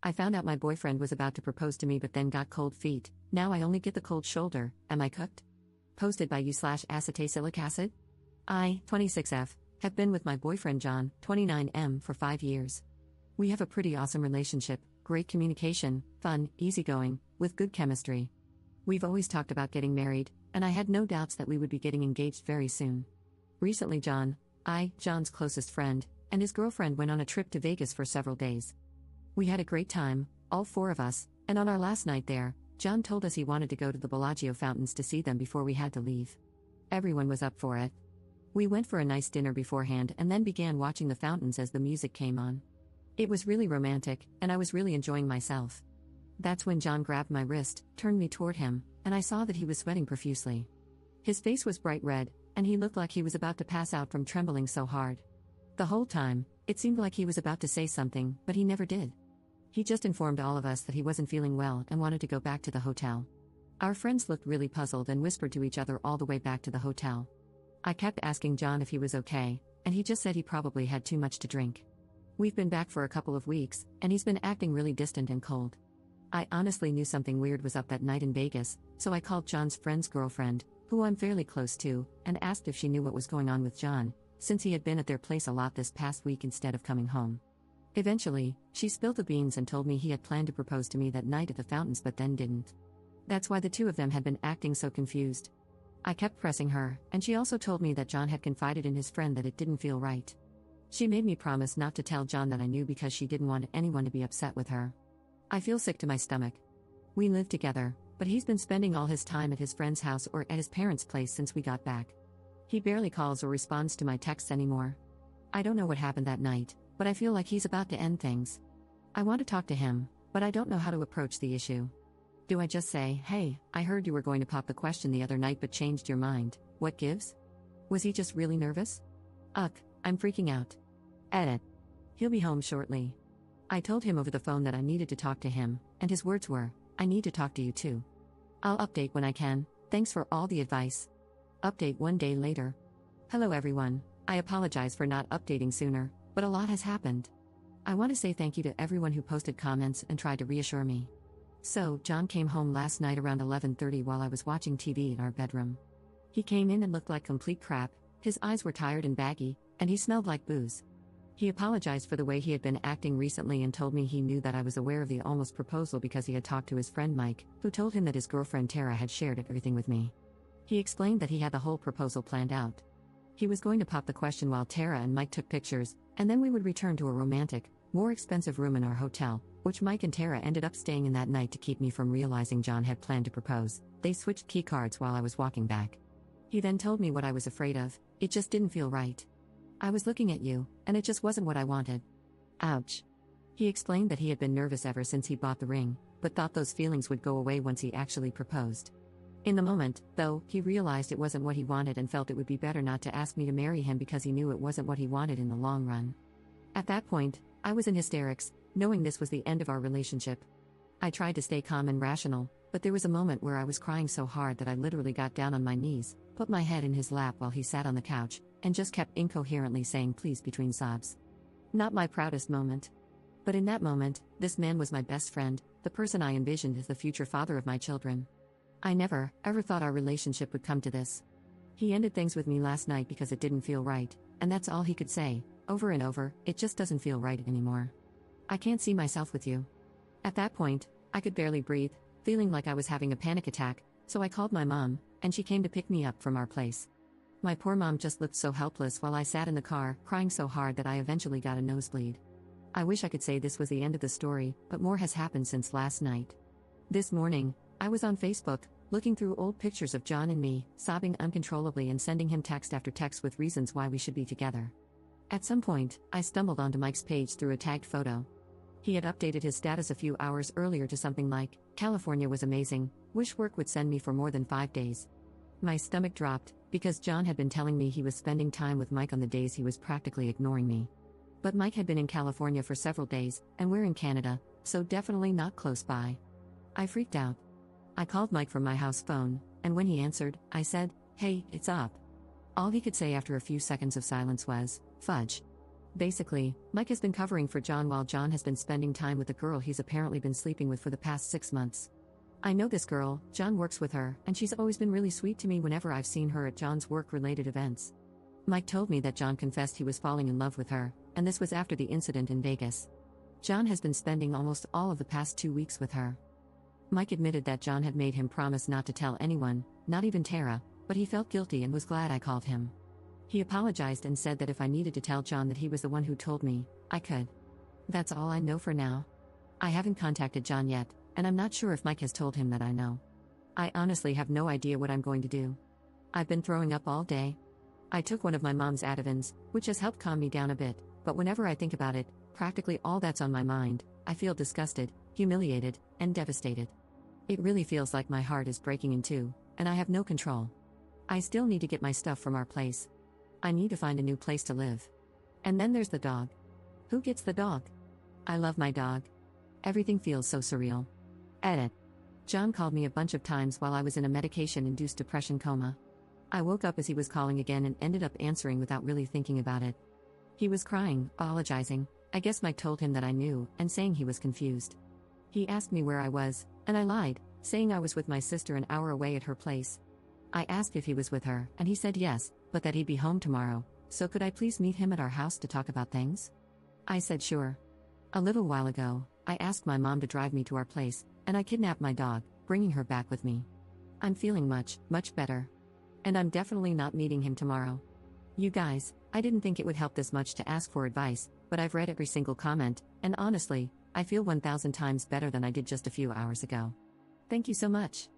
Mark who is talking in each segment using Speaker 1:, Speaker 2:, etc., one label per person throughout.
Speaker 1: I found out my boyfriend was about to propose to me but then got cold feet. Now I only get the cold shoulder. Am I cooked? Posted by you/acetylsilic acid. I, 26F, have been with my boyfriend John, 29M, for 5 years. We have a pretty awesome relationship, great communication, fun, easygoing, with good chemistry. We've always talked about getting married, and I had no doubts that we would be getting engaged very soon. Recently John's closest friend, and his girlfriend went on a trip to Vegas for several days. We had a great time, all 4 of us, and on our last night there, John told us he wanted to go to the Bellagio fountains to see them before we had to leave. Everyone was up for it. We went for a nice dinner beforehand and then began watching the fountains as the music came on. It was really romantic, and I was really enjoying myself. That's when John grabbed my wrist, turned me toward him, and I saw that he was sweating profusely. His face was bright red, and he looked like he was about to pass out from trembling so hard. The whole time, it seemed like he was about to say something, but he never did. He just informed all of us that he wasn't feeling well and wanted to go back to the hotel. Our friends looked really puzzled and whispered to each other all the way back to the hotel. I kept asking John if he was okay, and he just said he probably had too much to drink. We've been back for a couple of weeks, and he's been acting really distant and cold. I honestly knew something weird was up that night in Vegas, so I called John's friend's girlfriend, who I'm fairly close to, and asked if she knew what was going on with John, since he had been at their place a lot this past week instead of coming home. Eventually, she spilled the beans and told me he had planned to propose to me that night at the fountains but then didn't. That's why the 2 of them had been acting so confused. I kept pressing her, and she also told me that John had confided in his friend that it didn't feel right. She made me promise not to tell John that I knew because she didn't want anyone to be upset with her. I feel sick to my stomach. We live together, but he's been spending all his time at his friend's house or at his parents' place since we got back. He barely calls or responds to my texts anymore. I don't know what happened that night, but I feel like he's about to end things. I want to talk to him, but I don't know how to approach the issue. Do I just say, "Hey, I heard you were going to pop the question the other night but changed your mind, what gives?" Was he just really nervous? Ugh, I'm freaking out. Edit. He'll be home shortly. I told him over the phone that I needed to talk to him, and his words were, "I need to talk to you too. I'll update when I can, thanks for all the advice." Update 1 day later. Hello everyone, I apologize for not updating sooner, but a lot has happened. I want to say thank you to everyone who posted comments and tried to reassure me. So, John came home last night around 11:30 while I was watching TV in our bedroom. He came in and looked like complete crap, his eyes were tired and baggy, and he smelled like booze. He apologized for the way he had been acting recently and told me he knew that I was aware of the almost proposal because he had talked to his friend Mike, who told him that his girlfriend Tara had shared everything with me. He explained that he had the whole proposal planned out. He was going to pop the question while Tara and Mike took pictures, and then we would return to a romantic, more expensive room in our hotel, which Mike and Tara ended up staying in that night to keep me from realizing John had planned to propose. They switched key cards while I was walking back. He then told me what I was afraid of, it just didn't feel right. I was looking at you, and it just wasn't what I wanted. Ouch. He explained that he had been nervous ever since he bought the ring, but thought those feelings would go away once he actually proposed. In the moment, though, he realized it wasn't what he wanted and felt it would be better not to ask me to marry him because he knew it wasn't what he wanted in the long run. At that point, I was in hysterics, knowing this was the end of our relationship. I tried to stay calm and rational, but there was a moment where I was crying so hard that I literally got down on my knees, put my head in his lap while he sat on the couch, and just kept incoherently saying please between sobs. Not my proudest moment. But in that moment, this man was my best friend, the person I envisioned as the future father of my children. I never, ever thought our relationship would come to this. He ended things with me last night because it didn't feel right, and that's all he could say, over and over, it just doesn't feel right anymore. I can't see myself with you. At that point, I could barely breathe, feeling like I was having a panic attack, so I called my mom, and she came to pick me up from our place. My poor mom just looked so helpless while I sat in the car, crying so hard that I eventually got a nosebleed. I wish I could say this was the end of the story, but more has happened since last night. This morning, I was on Facebook, looking through old pictures of John and me, sobbing uncontrollably and sending him text after text with reasons why we should be together. At some point, I stumbled onto Mike's page through a tagged photo. He had updated his status a few hours earlier to something like, "California was amazing, wish work would send me for more than 5 days." My stomach dropped, because John had been telling me he was spending time with Mike on the days he was practically ignoring me. But Mike had been in California for several days, and we're in Canada, so definitely not close by. I freaked out. I called Mike from my house phone, and when he answered, I said, "Hey, it's up." All he could say after a few seconds of silence was, "Fudge." Basically, Mike has been covering for John while John has been spending time with the girl he's apparently been sleeping with for the past 6 months. I know this girl, John works with her, and she's always been really sweet to me whenever I've seen her at John's work-related events. Mike told me that John confessed he was falling in love with her, and this was after the incident in Vegas. John has been spending almost all of the past 2 weeks with her. Mike admitted that John had made him promise not to tell anyone, not even Tara, but he felt guilty and was glad I called him. He apologized and said that if I needed to tell John that he was the one who told me, I could. That's all I know for now. I haven't contacted John yet, and I'm not sure if Mike has told him that I know. I honestly have no idea what I'm going to do. I've been throwing up all day. I took one of my mom's Ativans, which has helped calm me down a bit, but whenever I think about it, practically all that's on my mind, I feel disgusted, humiliated, and devastated. It really feels like my heart is breaking in two, and I have no control. I still need to get my stuff from our place. I need to find a new place to live. And then there's the dog. Who gets the dog? I love my dog. Everything feels so surreal. Edit. John called me a bunch of times while I was in a medication-induced depression coma. I woke up as he was calling again and ended up answering without really thinking about it. He was crying, apologizing. I guess Mike told him that I knew, and saying he was confused. He asked me where I was, and I lied, saying I was with my sister an hour away at her place. I asked if he was with her, and he said yes, but that he'd be home tomorrow, so could I please meet him at our house to talk about things? I said sure. A little while ago, I asked my mom to drive me to our place, and I kidnapped my dog, bringing her back with me. I'm feeling much, much better. And I'm definitely not meeting him tomorrow. You guys, I didn't think it would help this much to ask for advice, but I've read every single comment, and honestly, I feel 1,000 times better than I did just a few hours ago. Thank you so much.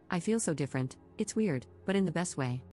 Speaker 1: I feel so different, it's weird, but in the best way.